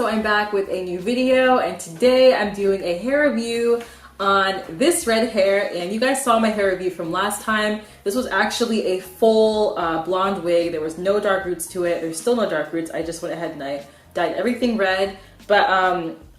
so I'm back with a new video, and today I'm doing a hair review on this red hair. And you guys saw my hair review from last time. This was actually a full blonde wig. There was no dark roots to it. There's still no dark roots. I just went ahead and I dyed everything red. But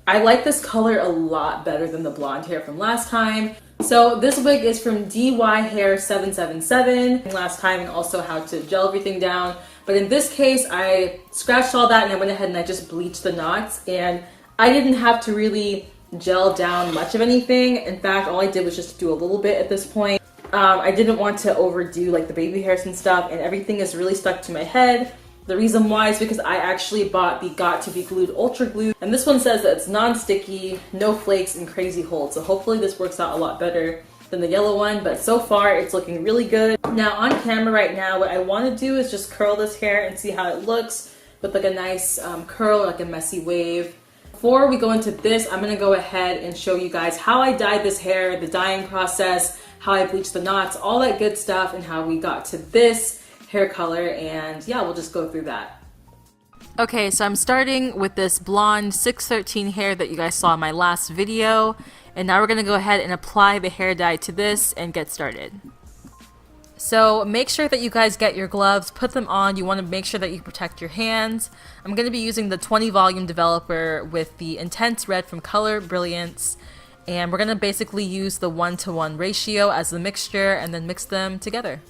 I like this color a lot better than the blonde hair from last time. So this wig is from DYHAIR777 last time, and also how to gel everything down. But in this case, I scratched all that and I went ahead and I just bleached the knots, and I didn't have to really gel down much of anything. In fact, all I did was just do a little bit at this point. I didn't want to overdo like the baby hairs and stuff, and everything is really stuck to my head. The reason why is because I actually bought the Got To Be Glued Ultra Glue, and this one says that it's non-sticky, no flakes, and crazy holds. So hopefully this works out a lot better than the yellow one, but so far it's looking really good. Now on camera right now, what I want to do is just curl this hair and see how it looks with like a nice curl, like a messy wave. Before we go into this, I'm going to go ahead and show you guys how I dyed this hair, the dyeing process, how I bleached the knots, all that good stuff, and how we got to this hair color. And yeah, we'll just go through that. Okay, so I'm starting with this blonde 613 hair that you guys saw in my last video, and now we're going to go ahead and apply the hair dye to this and get started. So make sure that you guys get your gloves, put them on. You want to make sure that you protect your hands. I'm going to be using the 20 volume developer with the Intense Red from Color Brilliance, and we're going to basically use the 1:1 ratio as the mixture and then mix them together.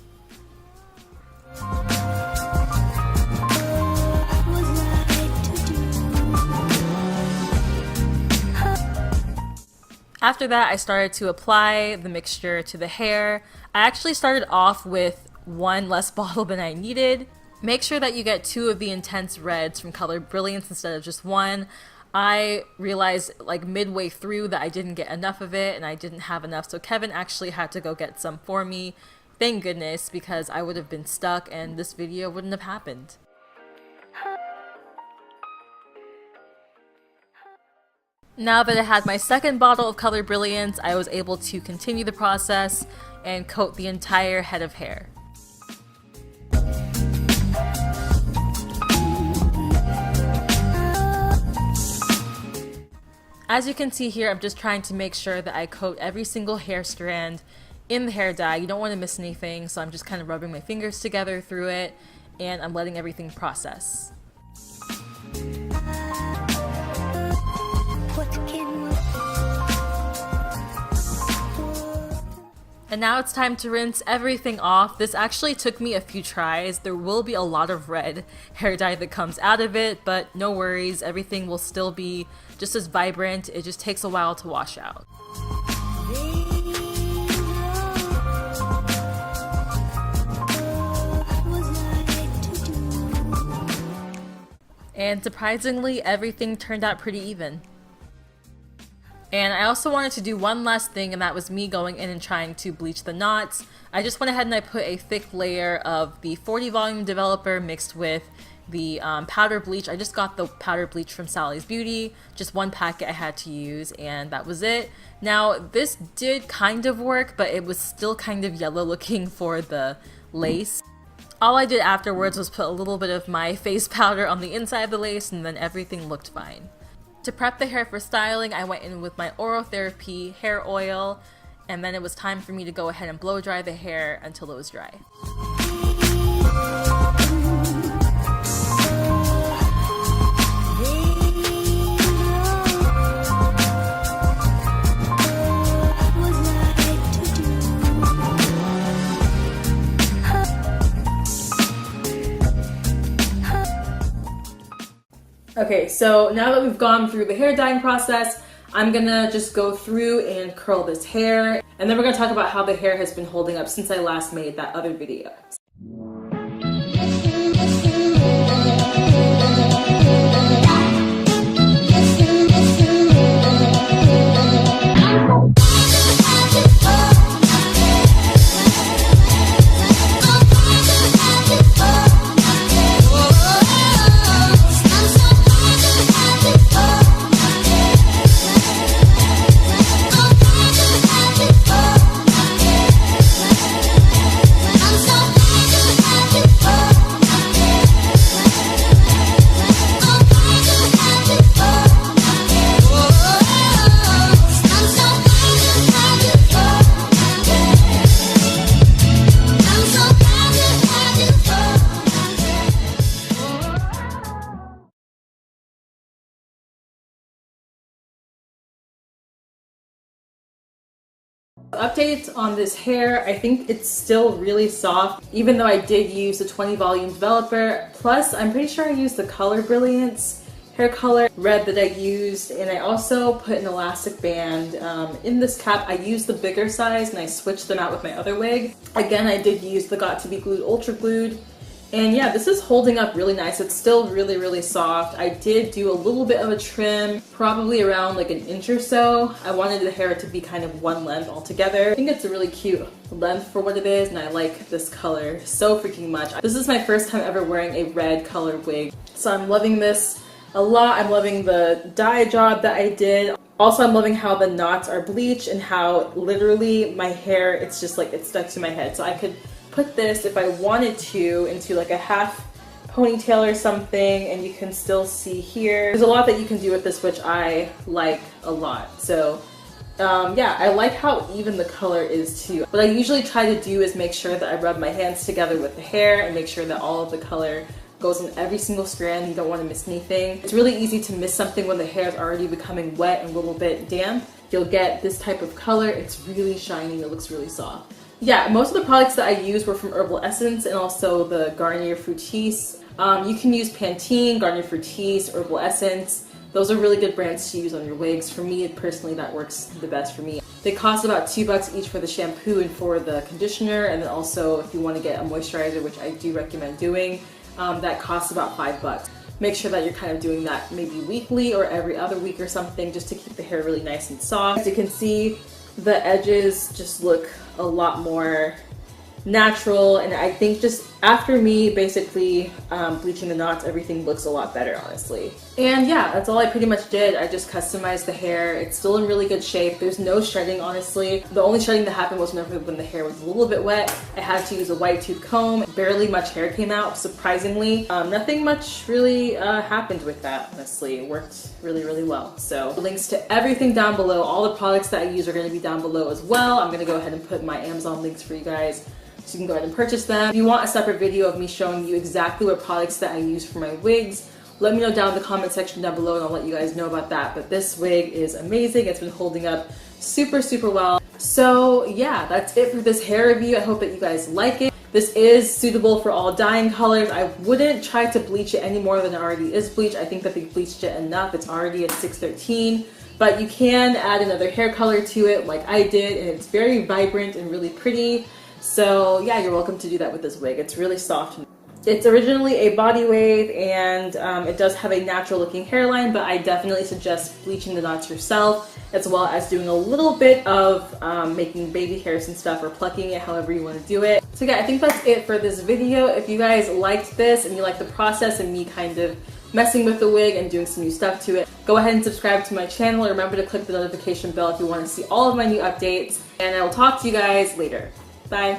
After that, I started to apply the mixture to the hair. I actually started off with one less bottle than I needed. Make sure that you get 2 of the Intense Reds from Color Brilliance instead of just 1. I realized like midway through that I didn't get enough of it and I didn't have enough, so Kevin actually had to go get some for me. Thank goodness, because I would have been stuck and this video wouldn't have happened. Now that I had my second bottle of Color Brilliance, I was able to continue the process and coat the entire head of hair. As you can see here, I'm just trying to make sure that I coat every single hair strand in the hair dye. You don't want to miss anything, so I'm just kind of rubbing my fingers together through it, and I'm letting everything process. And now it's time to rinse everything off. This actually took me a few tries. There will be a lot of red hair dye that comes out of it, but no worries, everything will still be just as vibrant. It just takes a while to wash out. And surprisingly, everything turned out pretty even. And I also wanted to do one last thing, and that was me going in and trying to bleach the knots. I just went ahead and I put a thick layer of the 40 volume developer mixed with the powder bleach. I just got the powder bleach from Sally's Beauty, just one packet I had to use, and that was it. Now this did kind of work, but it was still kind of yellow looking for the lace. All I did afterwards was put a little bit of my face powder on the inside of the lace, and then everything looked fine. To prep the hair for styling, I went in with my Orotherapy hair oil, and then it was time for me to go ahead and blow dry the hair until it was dry. Okay, so now that we've gone through the hair dyeing process, I'm gonna just go through and curl this hair, and then we're gonna talk about how the hair has been holding up since I last made that other video. I'm so Update on this hair, I think it's still really soft, even though I did use the 20 volume developer. Plus, I'm pretty sure I used the Color Brilliance hair color red that I used, and I also put an elastic band in this cap. I used the bigger size and I switched them out with my other wig. Again, I did use the Got To Be Glued Ultra Glued. And yeah, this is holding up really nice. It's still really, really soft. I did do a little bit of a trim, probably around like an inch or so. I wanted the hair to be kind of one length altogether. I think it's a really cute length for what it is, and I like this color so freaking much. This is my first time ever wearing a red color wig, so I'm loving this a lot. I'm loving the dye job that I did. Also, I'm loving how the knots are bleached and how literally my hair, it's just like it's stuck to my head. So I could put this, if I wanted to, into like a half ponytail or something, and you can still see here. There's a lot that you can do with this, which I like a lot. So yeah, I like how even the color is too. What I usually try to do is make sure that I rub my hands together with the hair and make sure that all of the color goes in every single strand. You don't want to miss anything. It's really easy to miss something when the hair is already becoming wet and a little bit damp. You'll get this type of color. It's really shiny. It looks really soft. Yeah, most of the products that I used were from Herbal Essence and also the Garnier Fructis. You can use Pantene, Garnier Fructis, Herbal Essence. Those are really good brands to use on your wigs. For me, personally, that works the best for me. They cost about $2 each for the shampoo and for the conditioner, and then also if you want to get a moisturizer, which I do recommend doing, that costs about $5. Make sure that you're kind of doing that maybe weekly or every other week or something, just to keep the hair really nice and soft. As you can see, the edges just look a lot more natural, and I think just after me basically bleaching the knots, everything looks a lot better, honestly. And yeah, that's all I pretty much did. I just customized the hair. It's still in really good shape. There's no shredding, honestly. The only shredding that happened was when the hair was a little bit wet. I had to use a white tooth comb. Barely much hair came out, surprisingly. Nothing much really happened with that, honestly. It worked really, really well. So links to everything down below. All the products that I use are going to be down below as well. I'm going to go ahead and put my Amazon links for you guys, so you can go ahead and purchase them. If you want a separate video of me showing you exactly what products that I use for my wigs, let me know down in the comment section down below and I'll let you guys know about that. But this wig is amazing. It's been holding up super, super well. So yeah, that's it for this hair review. I hope that you guys like it. This is suitable for all dyeing colors. I wouldn't try to bleach it any more than it already is bleached. I think that they bleached it enough. It's already at 613. But you can add another hair color to it like I did, and it's very vibrant and really pretty. So yeah, you're welcome to do that with this wig. It's really soft. It's originally a body wave, and it does have a natural looking hairline, but I definitely suggest bleaching the knots yourself, as well as doing a little bit of making baby hairs and stuff, or plucking it, however you want to do it. So yeah, I think that's it for this video. If you guys liked this and you like the process and me kind of messing with the wig and doing some new stuff to it, go ahead and subscribe to my channel. Remember to click the notification bell if you want to see all of my new updates, and I will talk to you guys later. Bye.